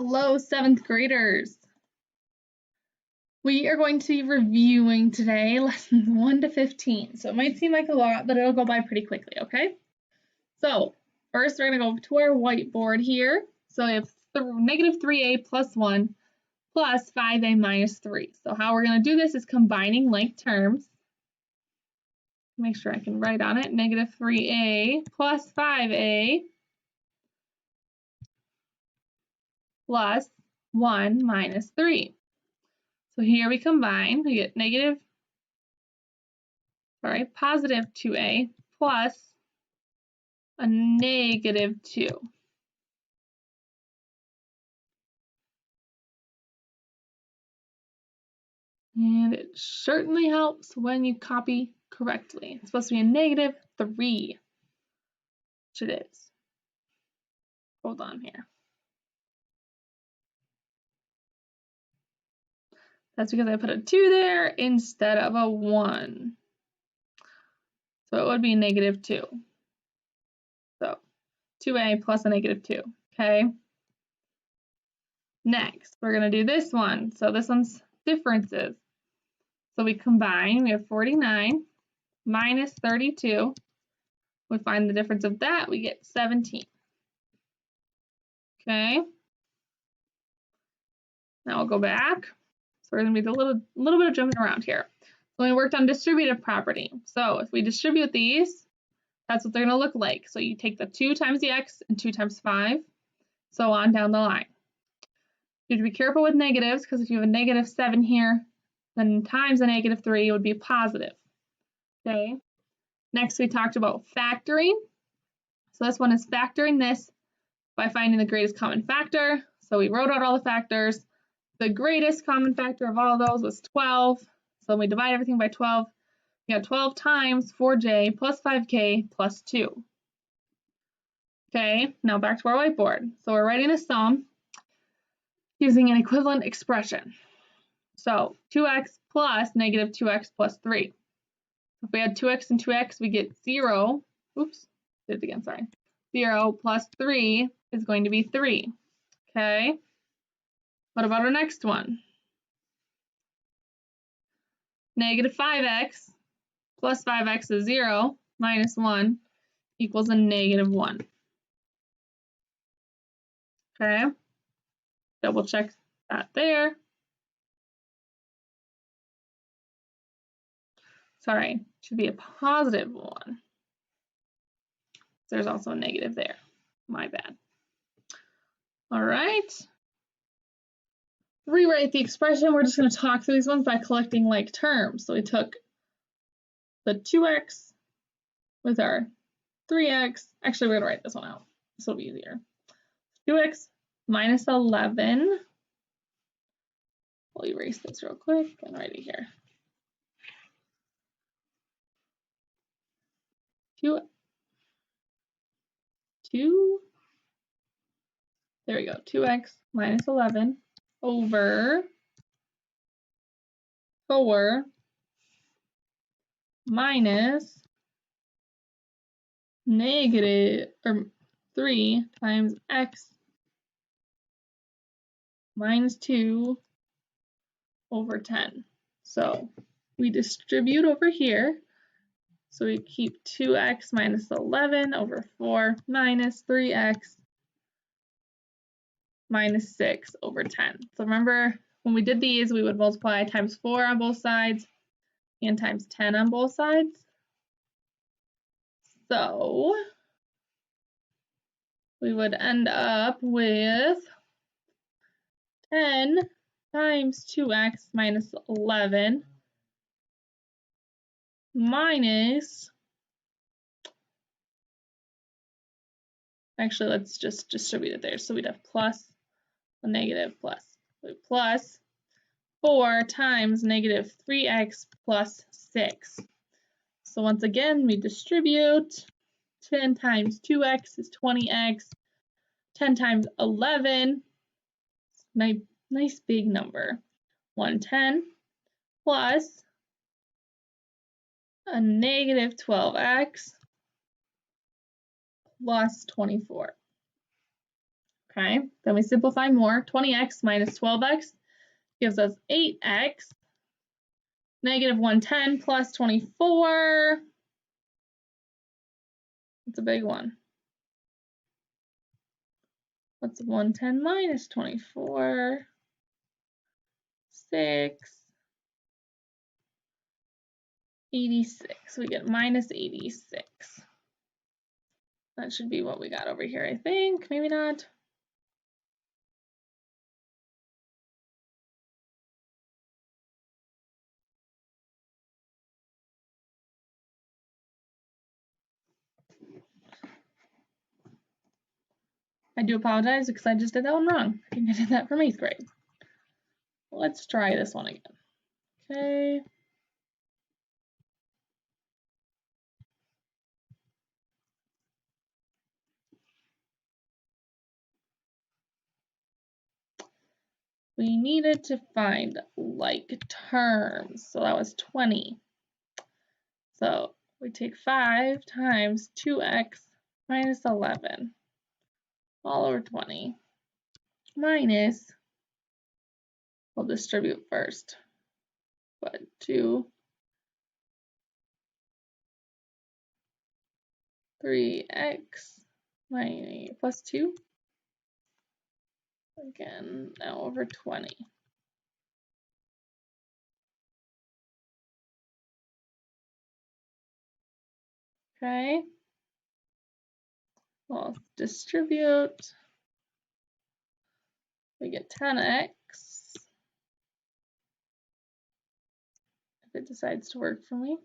Hello, 7th graders. We are going to be reviewing today lessons 1 to 15. So it might seem like a lot, but it'll go by pretty quickly, okay? So first we're going to go to our whiteboard here. So we have negative 3a plus 1 plus 5a minus 3. So how we're going to do this is combining like terms. Make sure I can write on it. Negative 3a plus 5a plus 1 minus 3. So here we combine, we get positive 2a plus a negative 2. And it certainly helps when you copy correctly. It's supposed to be a negative 3, which it is. Hold on here. That's because I put a 2 there instead of a 1. So it would be negative 2. So 2a plus a negative 2, okay? Next, we're going to do this one. So this one's differences. So we combine, we have 49 minus 32. We find the difference of that, we get 17. Okay? Now we'll go back. So we're going to be a little bit of jumping around here. So we worked on distributive property. So if we distribute these, that's what they're going to look like. So you take the 2 times the x and 2 times 5, so on down the line. You have to be careful with negatives, because if you have a negative 7 here, then times a negative 3 would be positive. Okay. Next, we talked about factoring. So this one is factoring this by finding the greatest common factor. So we wrote out all the factors. The greatest common factor of all of those was 12. So we divide everything by 12. We got 12 times 4j plus 5k plus 2. Okay, now back to our whiteboard. So we're writing a sum using an equivalent expression. So 2x plus negative 2x plus 3. If we add 2x and 2x, we get 0. Oops, did it again, sorry. 0 plus 3 is going to be 3. Okay. What about our next one? Negative 5x plus 5x is 0 minus 1 equals a negative 1. Okay. Double check that there. Sorry, should be a positive 1. There's also a negative there. My bad. All right. Rewrite the expression. We're just going to talk through these ones by collecting like terms. So we took the 2x with our 3x. Actually, we're going to write this one out. This will be easier. 2x minus 11. We'll erase this real quick and write it here. 2. There we go. 2x minus 11 over 4 minus negative 3 times x minus 2 over 10. So we distribute over here. So we keep 2x minus 11 over 4 minus 3x minus 6 over 10. So remember, when we did these, we would multiply times 4 on both sides and times 10 on both sides. So we would end up with 10 times 2x minus 11 minus, actually let's just distribute it there. So we'd have plus a negative plus 4 times negative 3x plus 6. So once again, we distribute. 10 times 2x is 20x. 10 times 11, nice big number, 110 plus a negative 12x plus 24. Okay, then we simplify more. 20x minus 12x gives us 8x. Negative 110 plus 24. It's a big one. What's 110 minus 24? 6. 86. We get minus 86. That should be what we got over here, I think. Maybe not. I do apologize because I just did that one wrong. I think I did that from 8th grade. Let's try this one again. Okay. We needed to find like terms. So that was 20. So we take 5 times 2x minus 11 all over 20 minus, we'll distribute first, but 2, 3x minus plus 2, again, now over 20. Okay, we'll distribute, we get 10x, if it decides to work for me.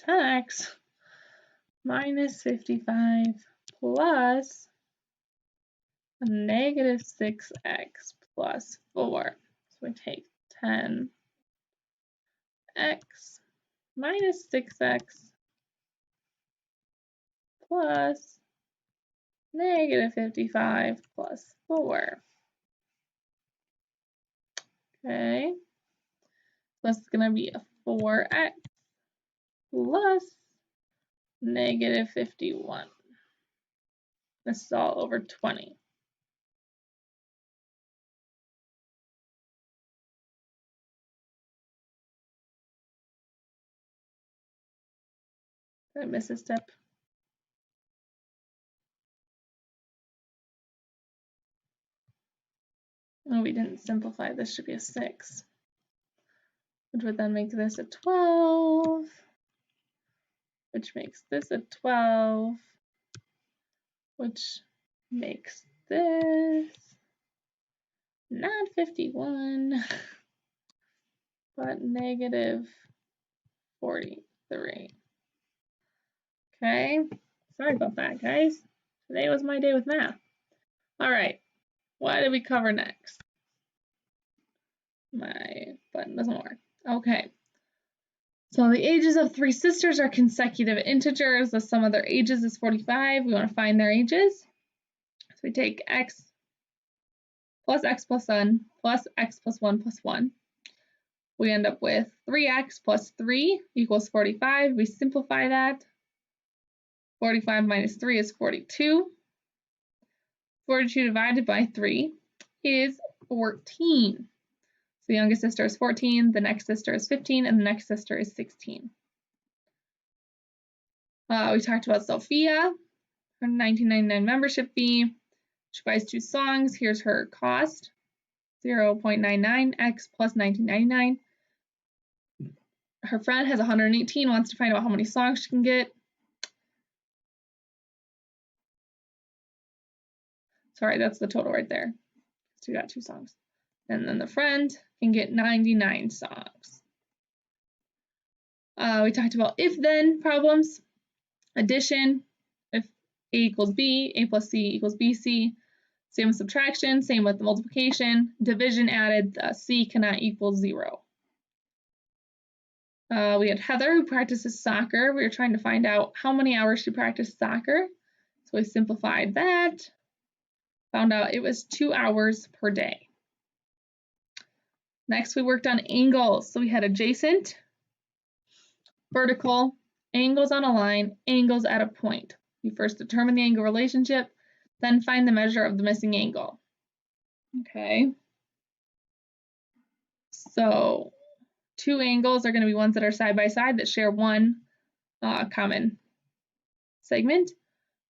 X minus 55 plus a negative 6x plus 4. So we take 10x minus 6x plus negative 55 plus 4. Okay, so this is going to be a 4x plus negative 51. This is all over 20. Did I miss a step? Oh, we didn't simplify. This should be a 6, which would then make this a 12, which makes this a 12, which makes this not 51, but negative 43. Okay, sorry about that, guys. Today was my day with math. All right, what did we cover next? My button doesn't work. Okay, so the ages of 3 sisters are consecutive integers. The sum of their ages is 45. We want to find their ages. So we take x plus 1 plus x plus 1 plus 1. We end up with 3x plus 3 equals 45. We simplify that. 45 minus 3 is 42. 42 divided by 3 is 14. So the youngest sister is 14, the next sister is 15, and the next sister is 16. We talked about Sophia, her $19.99 membership fee. She buys 2 songs. Here's her cost, 0.99x plus $19.99. Her friend has 118, wants to find out how many songs she can get. Sorry, that's the total right there. So we got 2 songs. And then the friend can get 99 songs. We talked about if-then problems, addition, if A equals B, A plus C equals BC. Same with subtraction, same with multiplication. Division added, C cannot equal 0. We had Heather, who practices soccer. We were trying to find out how many hours she practiced soccer. So we simplified that. found out it was 2 hours per day. Next, we worked on angles. So we had adjacent, vertical, angles on a line, angles at a point. We first determine the angle relationship, then find the measure of the missing angle. Okay. So 2 angles are going to be ones that are side by side that share one common segment.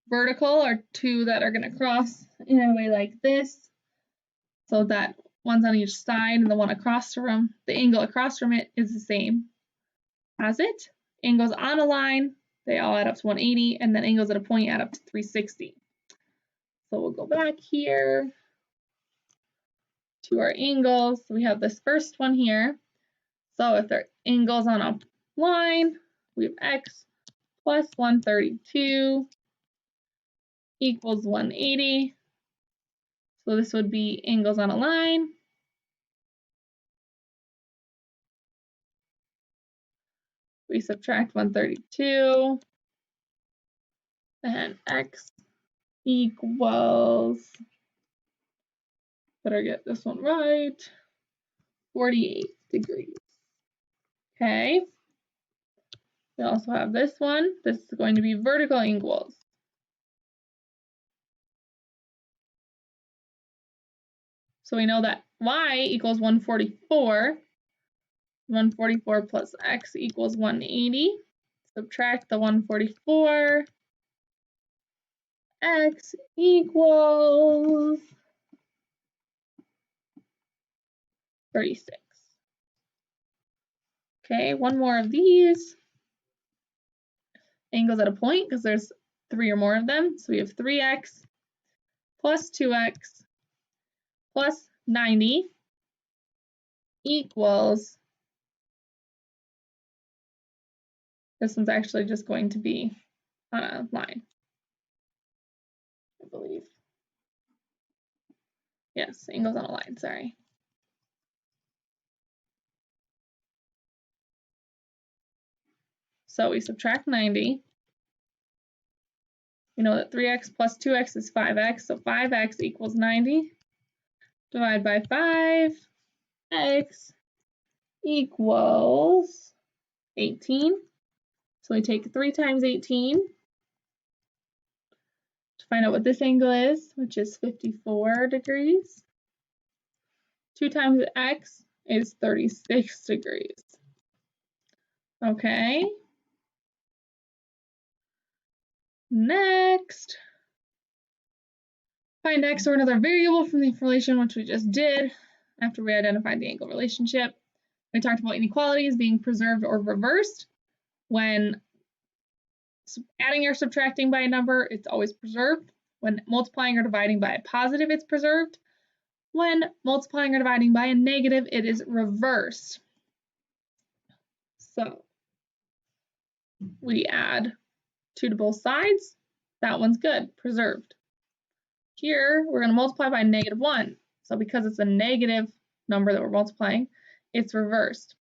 Vertical are 2 that are going to cross in a way like this, so that one's on each side and the one across from the angle across from it is the same as it. Angles on a line, they all add up to 180, and then angles at a point add up to 360. So we'll go back here to our angles. So we have this first one here. So if they're angles on a line, we have x plus 132 equals 180. So this would be angles on a line. We subtract 132, and x equals, better get this one right, 48 degrees. Okay. We also have this one. This is going to be vertical angles. So we know that y equals 144. 144 plus x equals 180. Subtract the 144. X equals 36. Okay, one more of these. Angles at a point, because there's 3 or more of them. So we have 3x plus 2x plus 90 equals, this one's actually just going to be on a line, I believe. Yes, angles on a line, sorry. So we subtract 90. We know that 3x plus 2x is 5x, so 5x equals 90. Divide by 5, x equals 18. So we take 3 times 18 to find out what this angle is, which is 54 degrees. 2 times x is 36 degrees. Okay. Next, find x or another variable from the information, which we just did after we identified the angle relationship. We talked about inequalities being preserved or reversed. When adding or subtracting by a number, it's always preserved. When multiplying or dividing by a positive, it's preserved. When multiplying or dividing by a negative, it is reversed. So we add 2 to both sides. That one's good, preserved. Here, we're going to multiply by -1. So because it's a negative number that we're multiplying, it's reversed.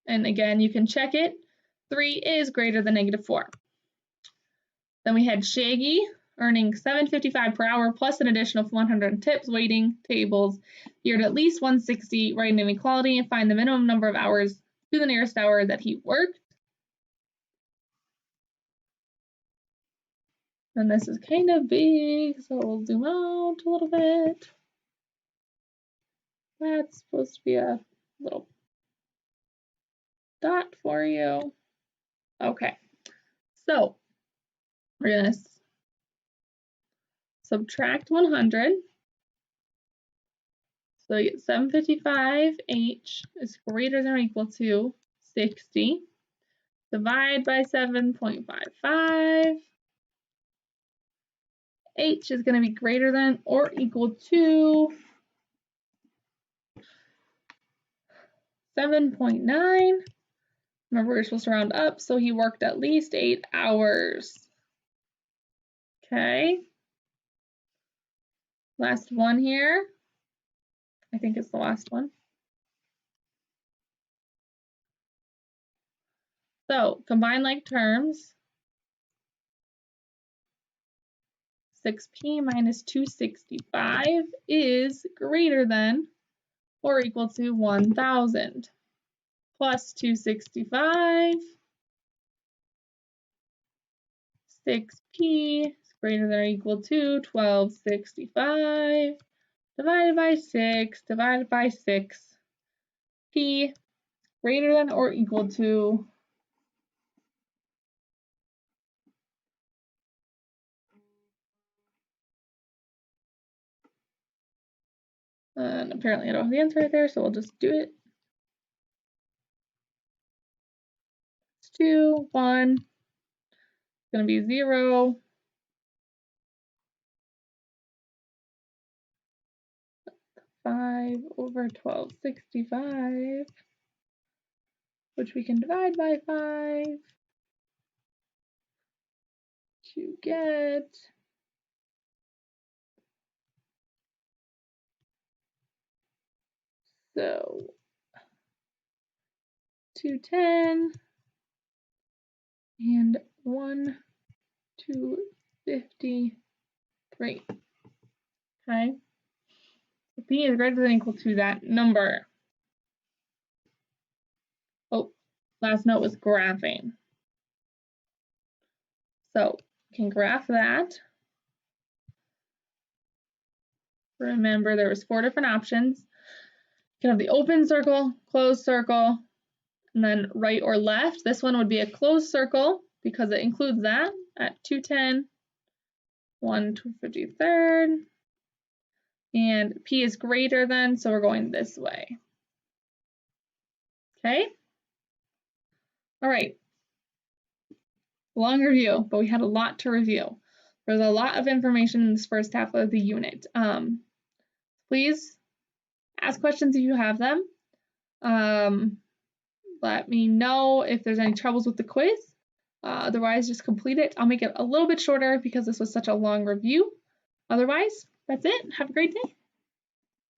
And again, you can check it. 3 is greater than -4. Then we had Shaggy earning $7.55 per hour plus an additional 100 tips, waiting tables, geared at least 160, write an inequality, and find the minimum number of hours to the nearest hour that he worked. And this is kind of big, so we'll zoom out a little bit. That's supposed to be a little dot for you. Okay, so we're going to subtract 100. So you get 755H is greater than or equal to 60. Divide by 7.55. H is going to be greater than or equal to 7.9. Remember, we're supposed to round up, so he worked at least 8 hours. Okay. Last one here. I think it's the last one. So, combine like terms. 6p minus 265 is greater than or equal to 1,000 plus 265. 6p is greater than or equal to 1265 divided by 6 divided by 6. P greater than or equal to and apparently I don't have the answer right there, so we'll just do it. It's 2, 1. It's going to be 0. 5 over 1265, which we can divide by 5 to get so 210 and 1 253. Okay, so p is greater than or equal to that number. Oh, last note was graphing. So we can graph that. Remember, there was 4 different options. You can have the open circle, closed circle, and then right or left. This one would be a closed circle because it includes that at 210, 1 253rd, and p is greater than, so we're going this way. Okay? All right. Long review, but we had a lot to review. There's a lot of information in this first half of the unit. Please ask questions if you have them. Let me know if there's any troubles with the quiz. Otherwise, just complete it. I'll make it a little bit shorter because this was such a long review. Otherwise, that's it. Have a great day.